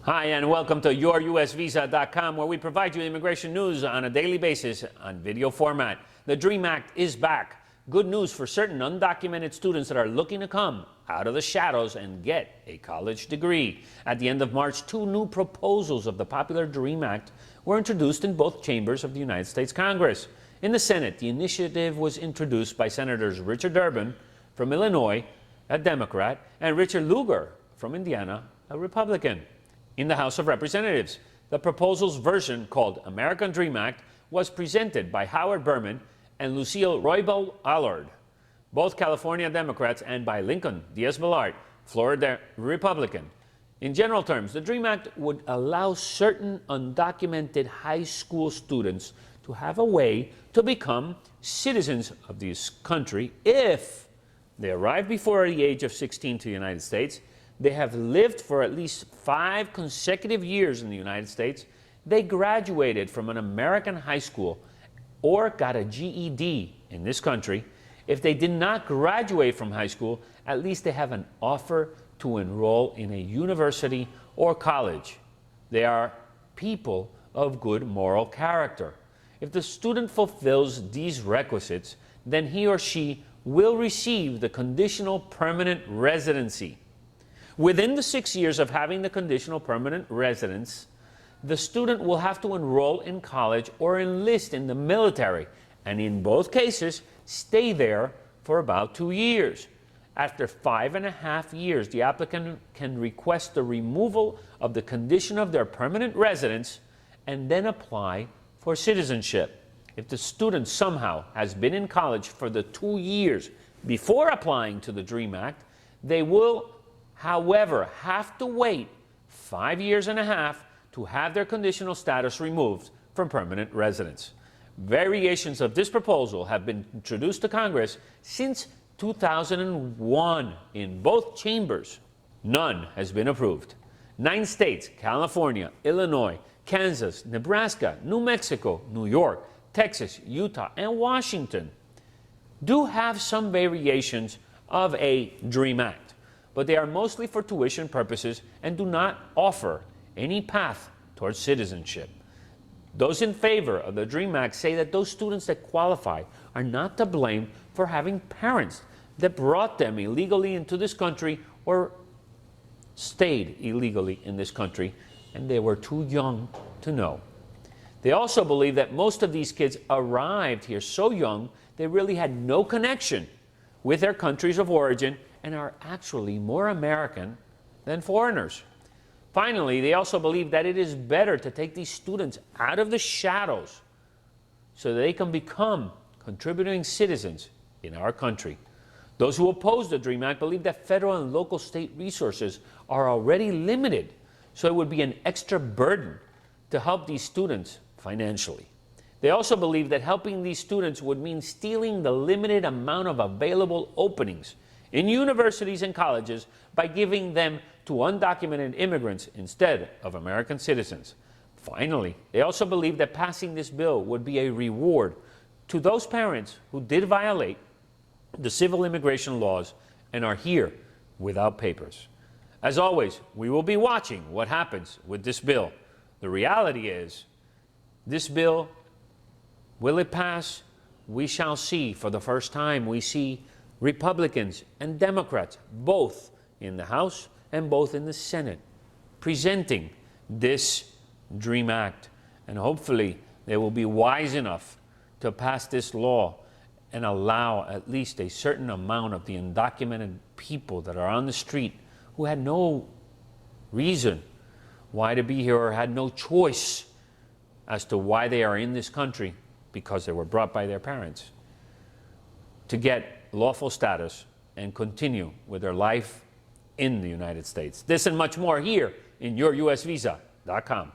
Hi, and welcome to yourusvisa.com, where we provide you immigration news on a daily basis on video format. The DREAM Act is back. Good news for certain undocumented students that are looking to come out of the shadows and get a college degree. At the end of March, two new proposals of the popular DREAM Act were introduced in both chambers of the United States Congress. In the Senate, the initiative was introduced by Senators Richard Durbin from Illinois, a Democrat, and Richard Lugar from Indiana, a Republican. In the House of Representatives, the proposal's version, called American DREAM Act, was presented by Howard Berman and Lucille Roybal Allard, both California Democrats, and by Lincoln Diaz-Balart, Florida Republican. In general terms, the DREAM Act would allow certain undocumented high school students to have a way to become citizens of this country if they arrive before the age of 16 to the United States, they have lived for at least 5 consecutive years in the United States, they graduated from an American high school or got a GED in this country. If they did not graduate from high school, at least they have an offer to enroll in a university or college. They are people of good moral character. If the student fulfills these requisites, then he or she will receive the conditional permanent residency. Within the 6 years of having the conditional permanent residence, the student will have to enroll in college or enlist in the military, and in both cases, stay there for about 2 years. After 5.5 years, the applicant can request the removal of the condition of their permanent residence and then apply for citizenship. If the student somehow has been in college for the 2 years before applying to the DREAM Act, they will, however, have to wait 5.5 years to have their conditional status removed from permanent residence. Variations of this proposal have been introduced to Congress since 2001 in both chambers. None has been approved. 9 states, California, Illinois, Kansas, Nebraska, New Mexico, New York, Texas, Utah, and Washington do have some variations of a DREAM Act, but they are mostly for tuition purposes and do not offer any path towards citizenship. Those in favor of the DREAM Act say that those students that qualify are not to blame for having parents that brought them illegally into this country or stayed illegally in this country, and they were too young to know. They also believe that most of these kids arrived here so young they really had no connection with their countries of origin and are actually more American than foreigners. Finally, they also believe that it is better to take these students out of the shadows so that they can become contributing citizens in our country. Those who oppose the DREAM Act believe that federal and local state resources are already limited, so it would be an extra burden to help these students financially. They also believe that helping these students would mean stealing the limited amount of available openings in universities and colleges by giving them to undocumented immigrants instead of American citizens. Finally, they also believe that passing this bill would be a reward to those parents who did violate the civil immigration laws and are here without papers. As always, we will be watching what happens with this bill. The reality is, this bill, will it pass? We shall see. For the first time, we see Republicans and Democrats, both in the House and both in the Senate, presenting this DREAM Act. And hopefully they will be wise enough to pass this law and allow at least a certain amount of the undocumented people that are on the street who had no reason why to be here or had no choice as to why they are in this country because they were brought by their parents, to get lawful status and continue with their life in the United States. This and much more here in yourusvisa.com.